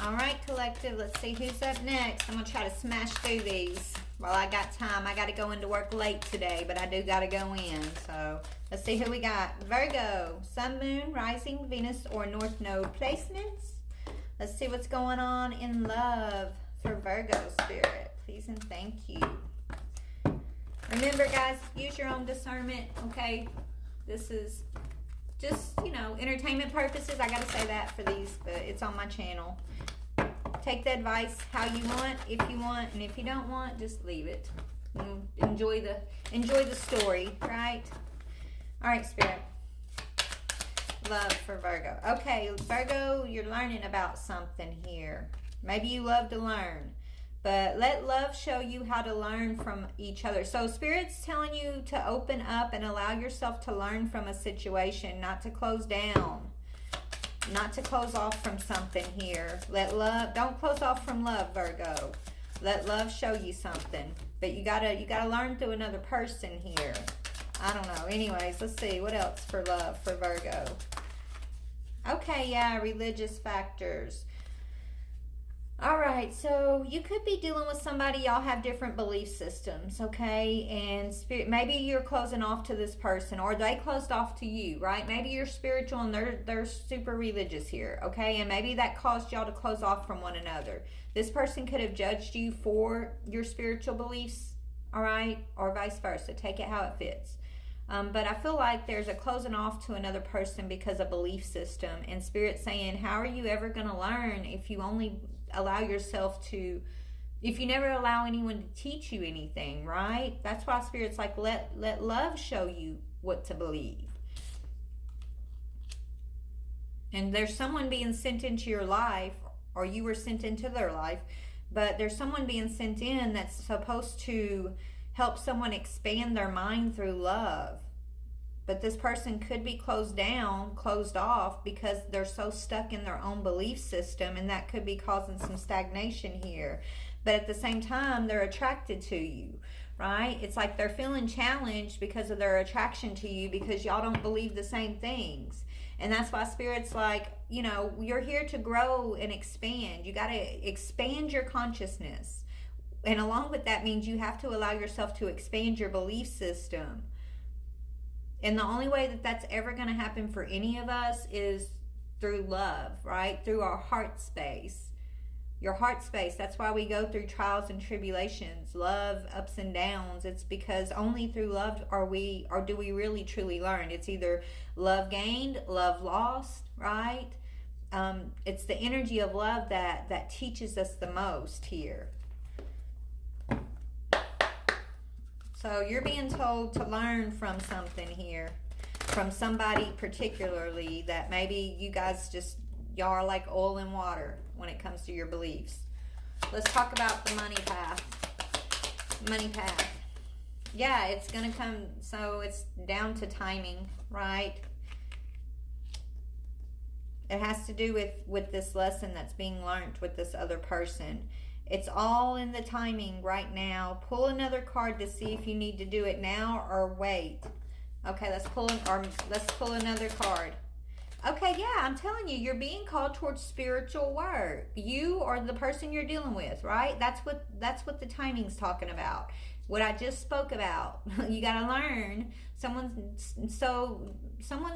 All right, collective, let's see who's up next. I'm going to try to smash through these while I got time. I got to go into work late today, but I do got to go in. So let's see who we got. Virgo, Sun, Moon, Rising, Venus, or North Node placements. Let's see what's going on in love for Virgo spirit. Please and thank you. Remember, guys, use your own discernment, okay? This is just, you know, entertainment purposes. I got to say that for these, but it's on my channel. Take the advice how you want, if you want, and if you don't want, just leave it. Enjoy the story, right? All right, Spirit. Love for Virgo. Okay, Virgo, you're learning about something here. Maybe you love to learn, but let love show you how to learn from each other. So Spirit's telling you to open up and allow yourself to learn from a situation, not to close down. Not to close off from something here. Let love, don't close off from love, Virgo. Let love show you something. But you gotta learn through another person here. I don't know. Anyways, let's see. What else for love for Virgo? Okay, yeah, religious factors. All right, so you could be dealing with somebody, y'all have different belief systems, okay? And spirit, maybe you're closing off to this person, or they closed off to you, right? Maybe you're spiritual and they're super religious here, okay? And maybe that caused y'all to close off from one another. This person could have judged you for your spiritual beliefs, all right? Or vice versa. Take it how it fits. But I feel like there's a closing off to another person because of belief system. And Spirit saying, how are you ever going to learn if you only allow yourself to, if you never allow anyone to teach you anything, right? That's why Spirit's like, let love show you what to believe. And there's someone being sent into your life, or you were sent into their life, but there's someone being sent in that's supposed to help someone expand their mind through love. But this person could be closed down, closed off, because they're so stuck in their own belief system, and that could be causing some stagnation here. But at the same time, they're attracted to you, right? It's like they're feeling challenged because of their attraction to you, because y'all don't believe the same things. And that's why Spirit's like, you know, you're here to grow and expand. You got to expand your consciousness. And along with that means you have to allow yourself to expand your belief system. And the only way that that's ever going to happen for any of us is through love, right? Through our heart space. Your heart space. That's why we go through trials and tribulations, love, ups and downs. It's because only through love do we really truly learn. It's either love gained, love lost, right? It's the energy of love that teaches us the most here. So you're being told to learn from something here, from somebody particularly that maybe you guys y'all are like oil and water when it comes to your beliefs. Let's talk about the money path. Money path. Yeah, it's going to come, so it's down to timing, right? It has to do with this lesson that's being learned with this other person. It's all in the timing right now. Pull another card to see if you need to do it now or wait. Okay, let's pull another card. Okay, yeah, I'm telling you, you're being called towards spiritual work. You or the person you're dealing with, right? That's what the timing's talking about. What I just spoke about. You got to learn. Someone's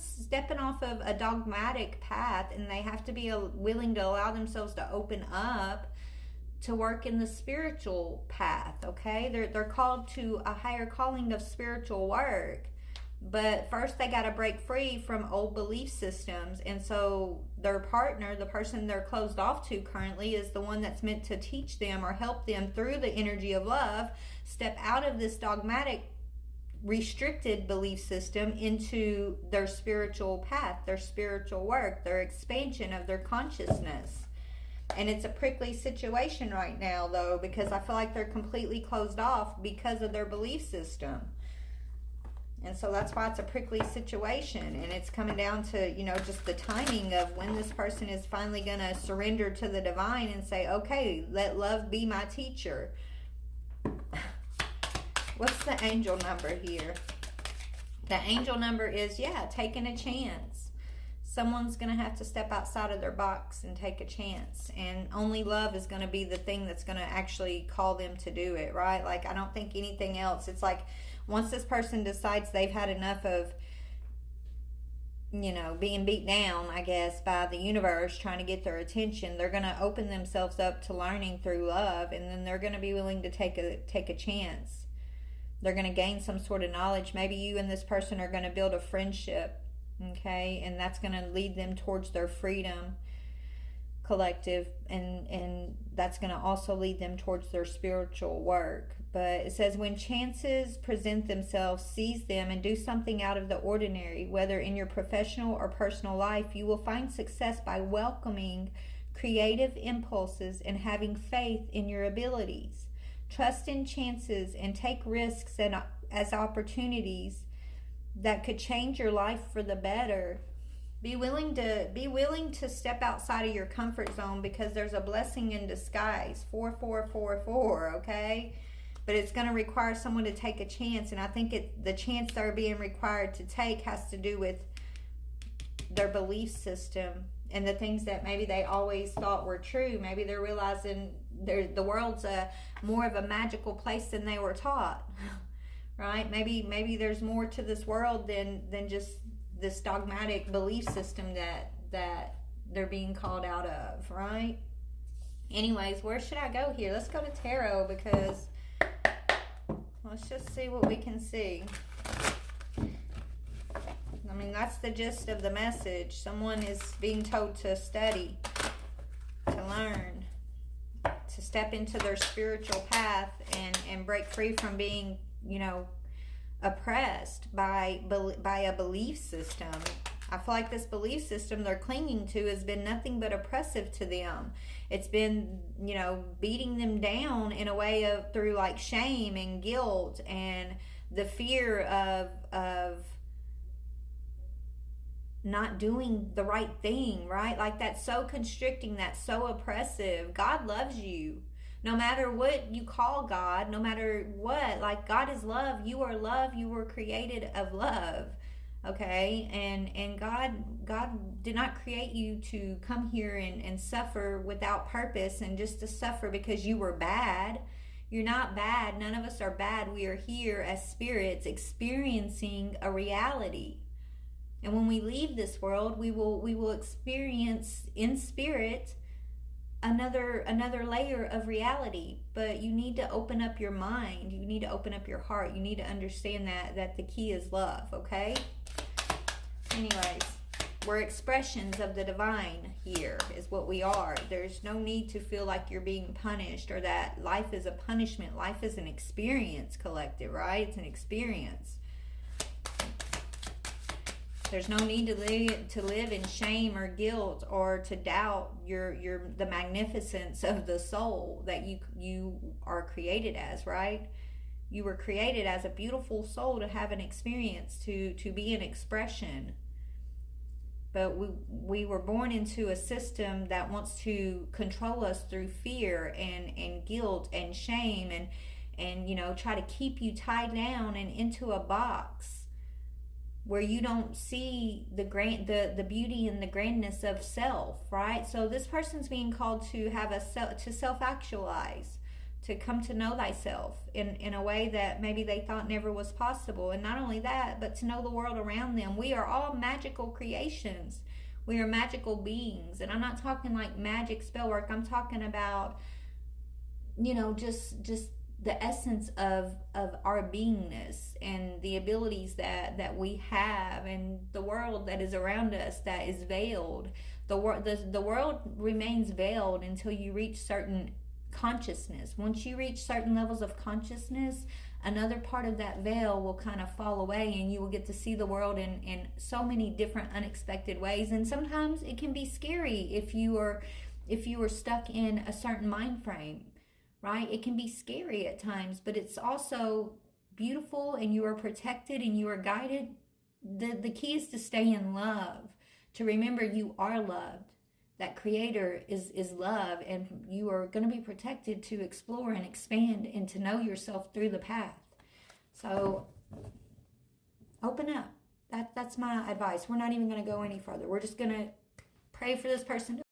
stepping off of a dogmatic path, and they have to be willing to allow themselves to open up to work in the spiritual path, okay? They're called to a higher calling of spiritual work. But first they got to break free from old belief systems. And so their partner, the person they're closed off to currently, is the one that's meant to teach them or help them through the energy of love step out of this dogmatic, restricted belief system into their spiritual path, their spiritual work, their expansion of their consciousness. And it's a prickly situation right now, though, because I feel like they're completely closed off because of their belief system. And so that's why it's a prickly situation. And it's coming down to, you know, just the timing of when this person is finally going to surrender to the divine and say, okay, let love be my teacher. What's the angel number here? The angel number is, yeah, taking a chance. someone's going to have to step outside of their box and take a chance. And only love is going to be the thing that's going to actually call them to do it, right? Like, I don't think anything else. It's like once this person decides they've had enough of, you know, being beat down, I guess, by the universe trying to get their attention, they're going to open themselves up to learning through love, and then they're going to be willing to take a chance. They're going to gain some sort of knowledge. Maybe you and this person are going to build a friendship, okay? And that's going to lead them towards their freedom, collective, and that's going to also lead them towards their spiritual work. But it says, when chances present themselves, seize them and do something out of the ordinary. Whether in your professional or personal life, you will find success by welcoming creative impulses and having faith in your abilities. Trust in chances and take risks as opportunities that could change your life for the better. Be willing to step outside of your comfort zone, because there's a blessing in disguise. 4444, okay? But it's going to require someone to take a chance, and I think the chance they're being required to take has to do with their belief system and the things that maybe they always thought were true. Maybe they're realizing the world's more of a magical place than they were taught, right? Maybe there's more to this world than just this dogmatic belief system that they're being called out of, right? Anyways, where should I go here? Let's go to tarot, because let's just see what we can see. I mean, that's the gist of the message. Someone is being told to study, to learn, to step into their spiritual path and break free from being, you know, oppressed by a belief system. I feel like this belief system they're clinging to has been nothing but oppressive to them. It's been, you know, beating them down in a way of through like shame and guilt and the fear of not doing the right thing, right? Like, that's so constricting, that's so oppressive. God loves you. No matter what you call God, no matter what, like, God is love. You are love. You were created of love. Okay, and God did not create you to come here and suffer without purpose and just to suffer because you were bad. You're not bad. None of us are bad. We are here as spirits experiencing a reality. And when we leave this world, we will experience in spirit another layer of reality. But you need to open up your mind. You need to open up your heart. You need to understand that the key is love, okay? Anyways, we're expressions of the divine here, is what we are. There's no need to feel like you're being punished or that life is a punishment. Life is an experience, collective, right? It's an experience. There's no need to live in shame or guilt or to doubt the magnificence of the soul that you are created as, right? You were created as a beautiful soul to have an experience, to be an expression. But we were born into a system that wants to control us through fear and guilt and shame and you know, try to keep you tied down and into a box where you don't see the beauty and the grandness of self, right? So this person's being called to have to self-actualize, to come to know thyself in a way that maybe they thought never was possible. And not only that, but to know the world around them. We are all magical creations. We are magical beings. And I'm not talking like magic spell work. I'm talking about, you know, just the essence of our beingness and the abilities that we have, and the world that is around us that is veiled. The world remains veiled until you reach certain consciousness. Once you reach certain levels of consciousness, another part of that veil will kind of fall away, and you will get to see the world in so many different unexpected ways. And sometimes it can be scary if you are stuck in a certain mind frame, right? It can be scary at times, but it's also beautiful, and you are protected and you are guided. The key is to stay in love, to remember you are loved. That creator is love, and you are going to be protected to explore and expand and to know yourself through the path. So open up. That's my advice. We're not even going to go any further. We're just going to pray for this person